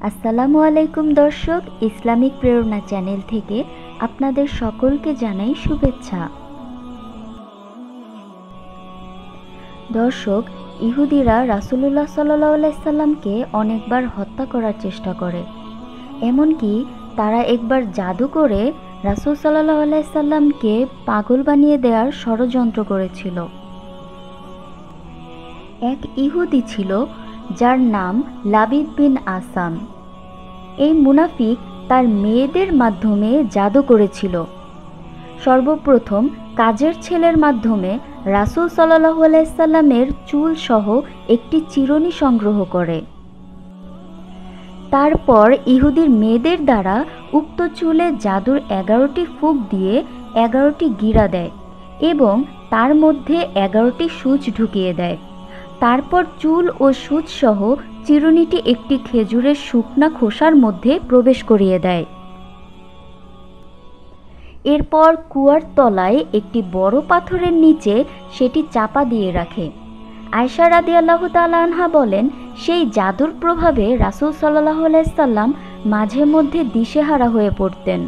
আসসালামু আলাইকুম দর্শক, ইসলামিক প্রেরণা চ্যানেল থেকে আপনাদের সকলকে জানাই শুভেচ্ছা। দর্শক, ইহুদিরা রাসূলুল্লাহ সাল্লাল্লাহু আলাইহি সাল্লামকে অনেকবার হত্যা করার চেষ্টা করে। এমনকি তারা একবার জাদু করে রাসূল সাল্লাল্লাহু আলাইহি সাল্লামকে পাগল বানিয়ে দেওয়ার ষড়যন্ত্র করেছিল। এক ইহুদি ছিল যার নাম লাবিদ বিন আসাম। এই মুনাফিক তার মেয়েদের মাধ্যমে জাদু করেছিল। সর্বপ্রথম কাজের ছেলের মাধ্যমে রাসূল সাল্লাল্লাহু আলাইহি সাল্লামের চুল সহ একটি চিরুনি সংগ্রহ করে। তারপর ইহুদির মেয়েদের দ্বারা উক্ত চুলে জাদুর 11টি ফুঁক দিয়ে 11টি গিরা দেয় এবং তার মধ্যে 11টি সূচ ঢুকিয়ে দেয়। তারপর চুল ও সূচ সহ চিরুনিটি একটি খেজুরের শুকনা খোসার মধ্যে প্রবেশ করিয়ে দেয়। এরপর কুয়ার তলায় একটি বড় পাথরের নিচে সেটি চাপা দিয়ে রাখে। আয়েশা রাদিয়াল্লাহু তাআলা আনহা বলেন, সেই জাদুর প্রভাবে রাসূল সাল্লাল্লাহু আলাইহি সাল্লাম মাঝে মধ্যে দিশেহারা হয়ে পড়তেন।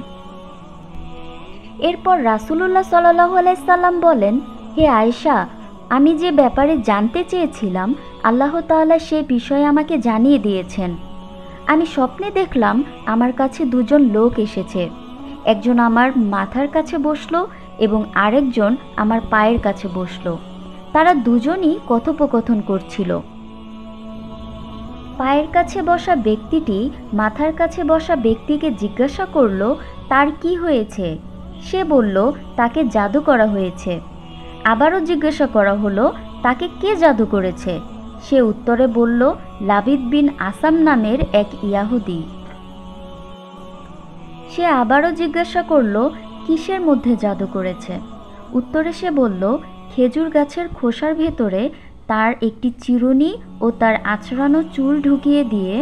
এরপর রাসূলুল্লাহ সাল্লাল্লাহু আলাইহি সাল্লাম বলেন, হে আয়েশা, আমি যে ব্যাপারে জানতে চেয়েছিলাম আল্লাহ তাআলা সে বিষয়ে আমাকে জানিয়ে দিয়েছেন। আমি স্বপ্নে দেখলাম আমার কাছে দুজন লোক এসেছে। একজন আমার মাথার কাছে বসলো এবং আরেকজন আমার পায়ের কাছে বসলো। তারা দুজনই কথোপকথন করছিল। পায়ের কাছে বসা ব্যক্তিটি মাথার কাছে বসা ব্যক্তিকে জিজ্ঞাসা করল, তার কি হয়েছে? সে বলল, তাকে জাদু করা হয়েছে। আবারও জিজ্ঞাসা করা হলো, তাকে কে জাদু করেছে? সে উত্তরে বলল, লাবিদ বিন আসাম নামের এক ইয়াহুদি। সে আবারও জিজ্ঞাসা করল, কিসের মধ্যে জাদু করেছে? উত্তরে সে বলল, খেজুর গাছের খোসার ভেতরে তার একটি চিরুনি ও তার আঁচড়ানো চুল ঢুকিয়ে দিয়ে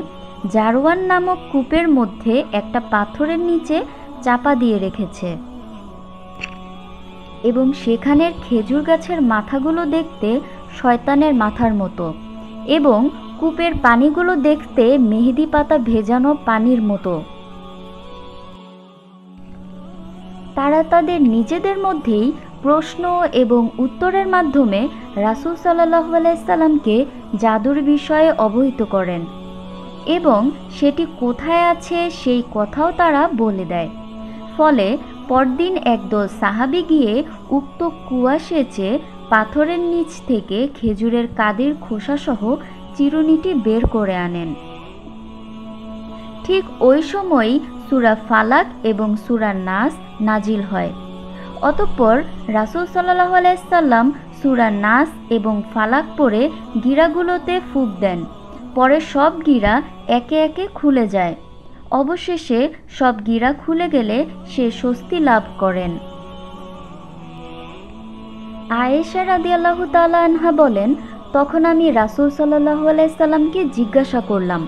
জারওয়ান নামক কূপের মধ্যে একটা পাথরের নিচে চাপা দিয়ে রেখেছে এবং সেখানের খেজুর গাছের মাথাগুলো দেখতে শয়তানের মাথার মতো এবং কূপের পানিগুলো দেখতে মেহেদি পাতা ভেজানো পানির মতো। তারা তাদের নিজেদের মধ্যেই প্রশ্ন এবং উত্তরের মাধ্যমে রাসূল সাল্লাল্লাহু আলাইহি সাল্লামকে জাদুর বিষয়ে অবহিত করেন এবং সেটি কোথায় আছে সেই কথাও তারা বলে দেয়। ফলে পরদিন একদল সাহাবী গিয়ে উক্ত কুয়া সেচে পাথরের নিচ থেকে খেজুরের কাদির খোসাসহ চিরুনিটি বের করে আনেন। ঠিক ওই সময়ই সূরা ফালাক এবং সূরা নাস নাজিল হয়। অতঃপর রাসূল সাল্লাল্লাহু আলাইহি সাল্লাম সূরা নাস এবং ফালাক পড়ে গিরাগুলোতে ফুঁক দেন। পরে সব গিরা একে একে খুলে যায়। অবশেষে সব গিরা খুলে গেলে সে স্বস্তি লাভ করেন। আয়েশা রাদিয়াল্লাহু তাআলা আনহা বলেন, তখন আমি রাসূল সাল্লাল্লাহু আলাইহি সাল্লামকে জিজ্ঞাসা করলাম,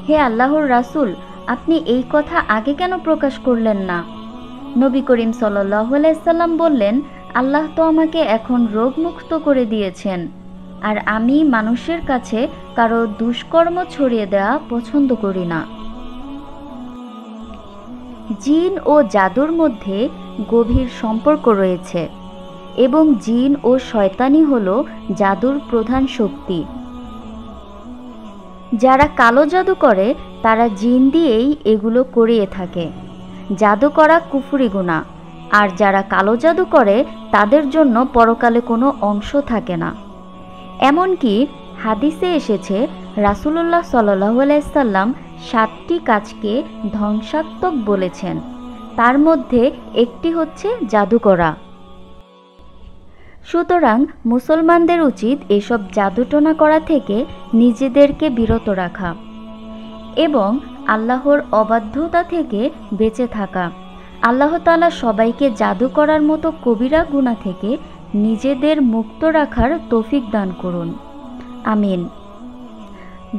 হে আল্লাহর রাসূল, আপনি এই কথা আগে কেন প্রকাশ করলেন না? নবী করিম সাল্লাল্লাহু আলাইহি সাল্লাম বললেন, আল্লাহ তো আমাকে এখন রোগমুক্ত করে দিয়েছেন, আর আমি মানুষের কাছে কারো দুষ্কর্ম ছড়িয়ে দেওয়া পছন্দ করি না। জিন ও জাদুর মধ্যে গভীর সম্পর্ক রয়েছে এবং জিন ও শয়তানি হলো জাদুর প্রধান শক্তি। যারা কালো জাদু করে তারা জিন দিয়েই এগুলো করিয়ে থাকে। জাদু করা কুফরি গুনাহ, আর যারা কালো জাদু করে তাদের জন্য পরকালে কোনো অংশ থাকে না। এমনকি হাদিসে এসেছে রাসূলুল্লাহ সাল্লাল্লাহু আলাইহি সাল্লাম 7টি কাজকে ধ্বংসাত্মক বলেছেন, তার মধ্যে একটি হচ্ছে জাদু করা। সুতরাং মুসলমানদের উচিত এসব জাদুটোনা করা থেকে নিজেদেরকে বিরত রাখা এবং আল্লাহর অবাধ্যতা থেকে বেঁচে থাকা। আল্লাহ তাআলা সবাইকে জাদু করার মতো কবিরা গুনাহ থেকে নিজেদের মুক্ত রাখার তৌফিক দান করুন, আমিন।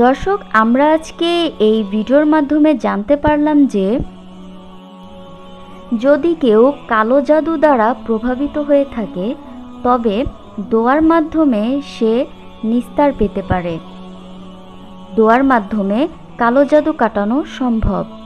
দর্শক, আমরা আজকে এই ভিডিওর মাধ্যমে জানতে পারলাম যে যদি কেউ কালো জাদু দ্বারা প্রভাবিত হয়ে থাকে তবে দোয়ার মাধ্যমে সে নিস্তার পেতে পারে। দোয়ার মাধ্যমে কালো জাদু কাটানো সম্ভব।